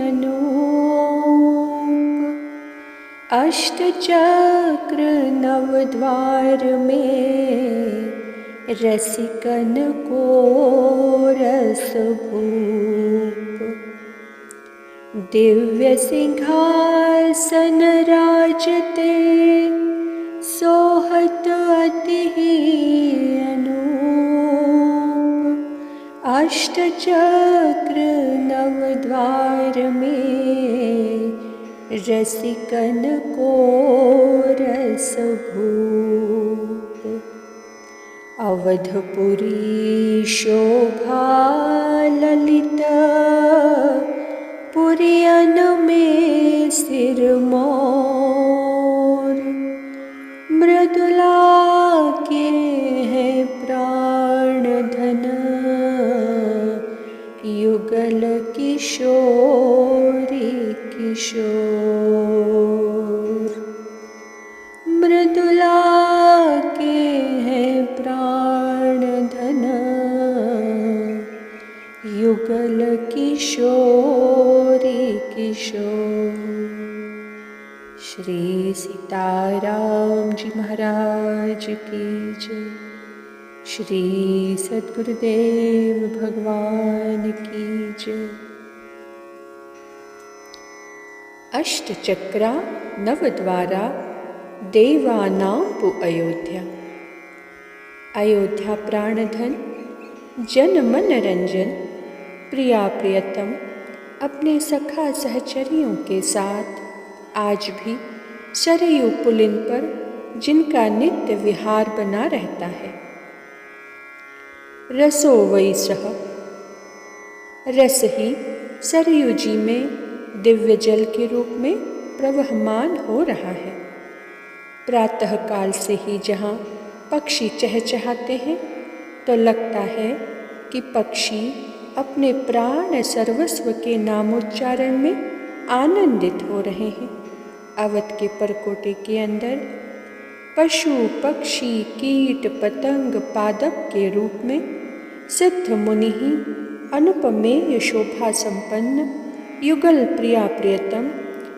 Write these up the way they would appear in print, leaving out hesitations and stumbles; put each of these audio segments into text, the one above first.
अनूप। अष्टचक्र नवद्वार में रसिकन को रस भूप। दिव्य सिंहासन राजते सोहत अति अनूप। अष्टचक्र नवद्वार में रसिकन को रस भूप। अवधपुरी शोभा ललित पुरियन में सिरमौर। मृदुला के हैं प्राण धन युगल किशोरी किशोर। मृदुला के हैं प्राण धन युगल किशोरी किशोर। श्री सीताराम जी महाराज की जय। श्री सद्गुरुदेव भगवान की जय। अष्टचक्रा नवद्वारा देवानांपु अयोध्या। अयोध्या प्राणधन जन मन रंजन प्रिया प्रियतम अपने सखा सहचरियों के साथ आज भी सरयू पुलिन पर जिनका नित्य विहार बना रहता है। रसो वै सह, रस ही सरयू जी में दिव्य जल के रूप में प्रवहमान हो रहा है। प्रातःकाल से ही जहाँ पक्षी चहचहाते हैं तो लगता है कि पक्षी अपने प्राण सर्वस्व के नामोच्चारण में आनंदित हो रहे हैं। अवध के परकोटे के अंदर पशु पक्षी कीट पतंग पादप के रूप में सिद्ध मुनि ही अनुपमेय शोभा संपन्न युगल प्रिया प्रियतम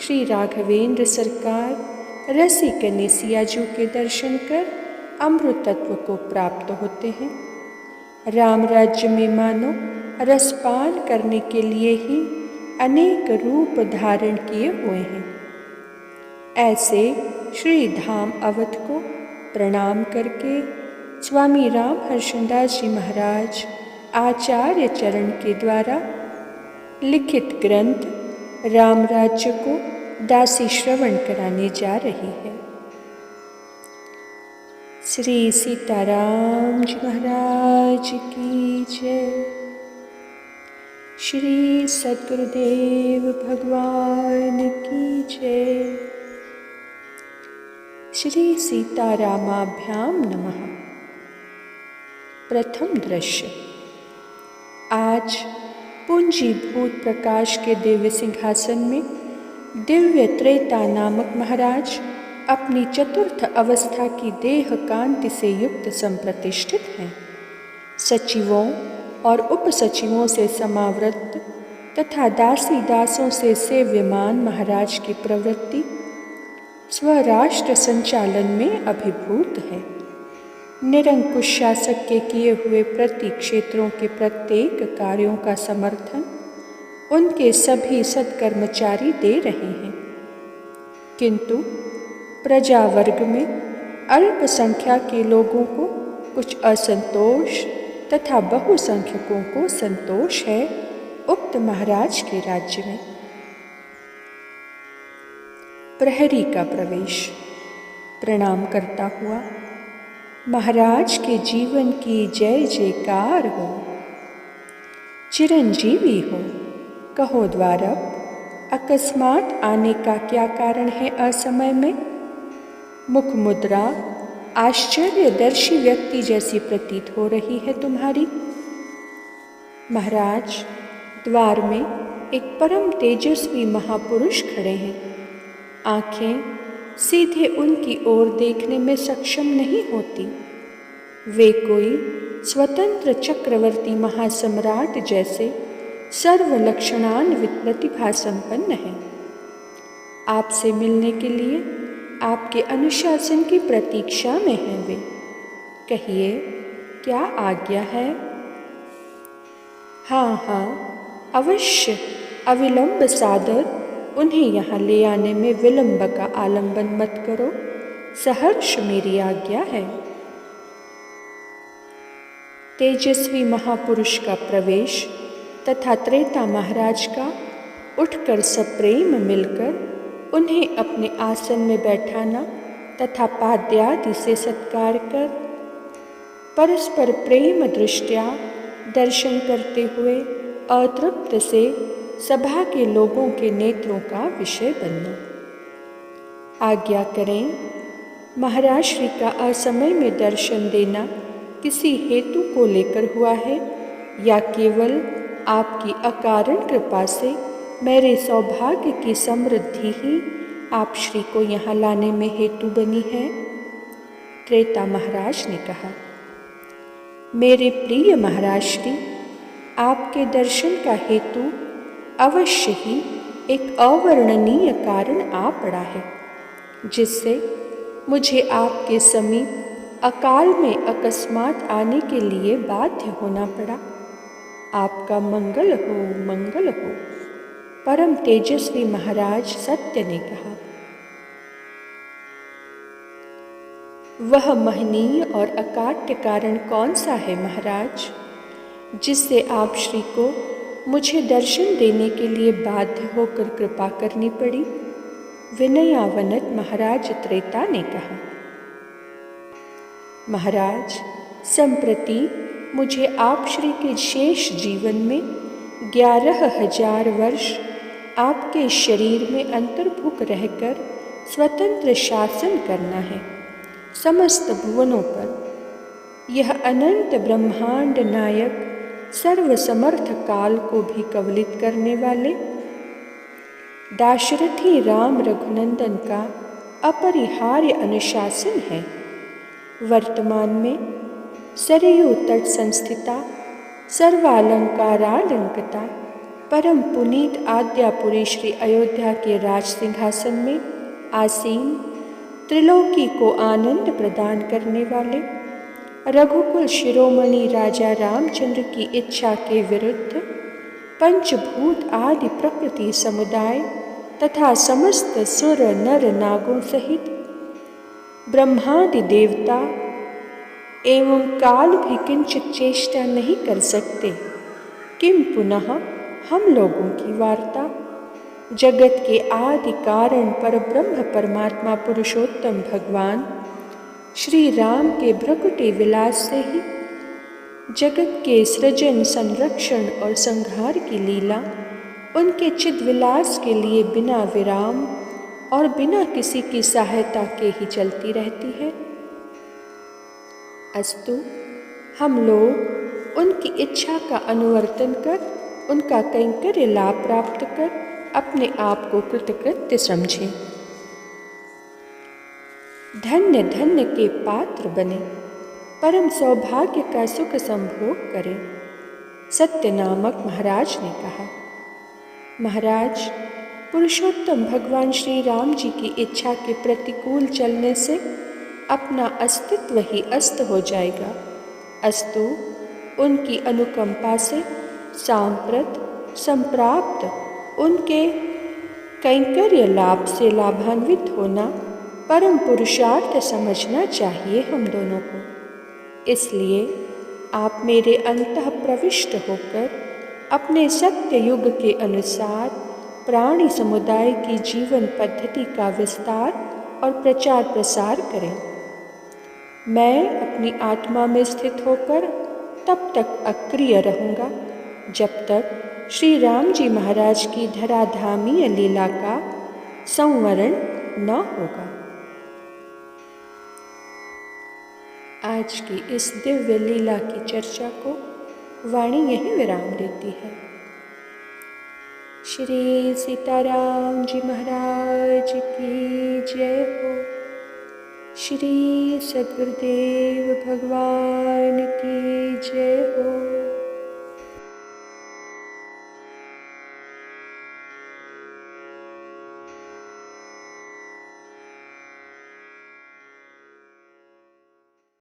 श्री राघवेंद्र सरकार रसिक ने सियाजू के दर्शन कर अमृतत्व को प्राप्त होते हैं। राम राज्य में मानो रसपान करने के लिए ही अनेक रूप धारण किए हुए हैं। ऐसे श्री धाम अवध को प्रणाम करके स्वामी राम हर्षदास जी महाराज आचार्य चरण के द्वारा लिखित ग्रंथ राम राज्य को दासी श्रवण कराने जा रही है। श्री सीताराम जी महाराज की जय। श्री सद्गुरुदेव भगवान की जय। श्री सीतारामाभ्याम नमः। प्रथम दृश्य। आज पूंजीभूत प्रकाश के दिव्य सिंहासन में दिव्य त्रेता नामक महाराज अपनी चतुर्थ अवस्था की देह कांति से युक्त संप्रतिष्ठित हैं। सचिवों और उपसचिवों से समावृत तथा दासी दासों से सेव्यमान महाराज की प्रवृत्ति स्वराष्ट्र संचालन में अभिभूत है। निरंकुश शासक के किए हुए प्रति क्षेत्रों के प्रत्येक कार्यों का समर्थन उनके सभी सत्कर्मचारी दे रहे हैं, किंतु प्रजा वर्ग में अल्पसंख्या के लोगों को कुछ असंतोष तथा बहुसंख्यकों को संतोष है उक्त महाराज के राज्य में। प्रहरी का प्रवेश। प्रणाम करता हुआ महाराज के जीवन की जय जयकार हो। चिरंजीवी हो। कहो द्वारप, अकस्मात आने का क्या कारण है असमय में? मुख मुद्रा आश्चर्यदर्शी व्यक्ति जैसी प्रतीत हो रही है तुम्हारी। महाराज, द्वार में एक परम तेजस्वी महापुरुष खड़े हैं। आंखें सीधे उनकी ओर देखने में सक्षम नहीं होती। वे कोई स्वतंत्र चक्रवर्ती महासम्राट जैसे सर्वलक्षणान्वित प्रतिभा संपन्न हैं। आपसे मिलने के लिए आपके अनुशासन की प्रतीक्षा में हैं वे। कहिए, क्या आज्ञा है? हाँ हाँ, अवश्य, अविलंब सादर। उन्हें यहाँ ले आने में विलंब का आलंबन मत करो। सहर्ष मेरी आज्ञा है। तेजस्वी महापुरुष का प्रवेश तथा त्रेता महाराज का उठकर सप्रेम मिलकर उन्हें अपने आसन में बैठाना तथा पाद्यादि से सत्कार कर परस्पर प्रेम दृष्टया दर्शन करते हुए अतृप्त से सभा के लोगों के नेत्रों का विषय बनना। आज्ञा करें, महाराज श्री का असमय में दर्शन देना किसी हेतु को लेकर हुआ है या केवल आपकी अकारण कृपा से मेरे सौभाग्य की समृद्धि ही आप श्री को यहाँ लाने में हेतु बनी है? त्रेता महाराज ने कहा, मेरे प्रिय महाराज श्री, आपके दर्शन का हेतु अवश्य ही एक अवर्णनीय कारण आ पड़ा है, जिससे मुझे आपके समीप अकाल में अकस्मात आने के लिए बाध्य होना पड़ा। आपका मंगल हो, मंगल हो। परम तेजस्वी महाराज सत्य ने कहा। वह महनीय और अकाट्य कारण कौन सा है महाराज, जिससे आप श्री को मुझे दर्शन देने के लिए बाध्य होकर कृपा करनी पड़ी? विनयावनत महाराज त्रेता ने कहा। महाराज, संप्रति मुझे आप श्री के शेष जीवन में 11,000 वर्ष आपके शरीर में अंतर्भुक रहकर स्वतंत्र शासन करना है समस्त भुवनों पर। यह अनंत ब्रह्मांड नायक सर्वसमर्थ काल को भी कवलित करने वाले दाशरथी राम रघुनंदन का अपरिहार्य अनुशासन है। वर्तमान में सरयू तट संस्थिता सर्वालंकारालंकृता परम पुनीत आद्यापुरी श्री अयोध्या के राज सिंहासन में आसीन त्रिलोकी को आनंद प्रदान करने वाले रघुकुल शिरोमणि राजा रामचंद्र की इच्छा के विरुद्ध पंचभूत आदि प्रकृति समुदाय तथा समस्त सुर नर नागों सहित ब्रह्मादि देवता एवं काल भी किंचित चेष्टा नहीं कर सकते। किम पुनः हम लोगों की वार्ता जगत के आदि कारण पर ब्रह्म परमात्मा पुरुषोत्तम भगवान श्री राम के भ्रकुटी विलास से ही जगत के सृजन, संरक्षण और संहार की लीला उनके चिद विलास के लिए बिना विराम और बिना किसी की सहायता के ही चलती रहती है। अस्तु, हम लोग उनकी इच्छा का अनुवर्तन कर उनका कैंकर्य लाभ प्राप्त कर अपने आप को कृतकृत्य समझें। धन्य धन्य के पात्र बने, परम सौभाग्य का सुख संभोग करें। सत्य नामक महाराज ने कहा। महाराज, पुरुषोत्तम भगवान श्री राम जी की इच्छा के प्रतिकूल चलने से अपना अस्तित्व ही अस्त हो जाएगा। अस्तु, उनकी अनुकंपा से सांप्रत संप्राप्त उनके कैंकर्य लाभ से लाभान्वित होना परम पुरुषार्थ समझना चाहिए हम दोनों को। इसलिए आप मेरे अंतः प्रविष्ट होकर अपने सत्य युग के अनुसार प्राणी समुदाय की जीवन पद्धति का विस्तार और प्रचार प्रसार करें। मैं अपनी आत्मा में स्थित होकर तब तक अक्रिय रहूँगा जब तक श्री राम जी महाराज की धराधामीय लीला का संवरण न होगा। आज की इस दिव्य लीला की चर्चा को वाणी यहीं विराम देती है। श्री सीताराम जी महाराज की जय हो। श्री सद्गुरुदेव भगवान की जय हो।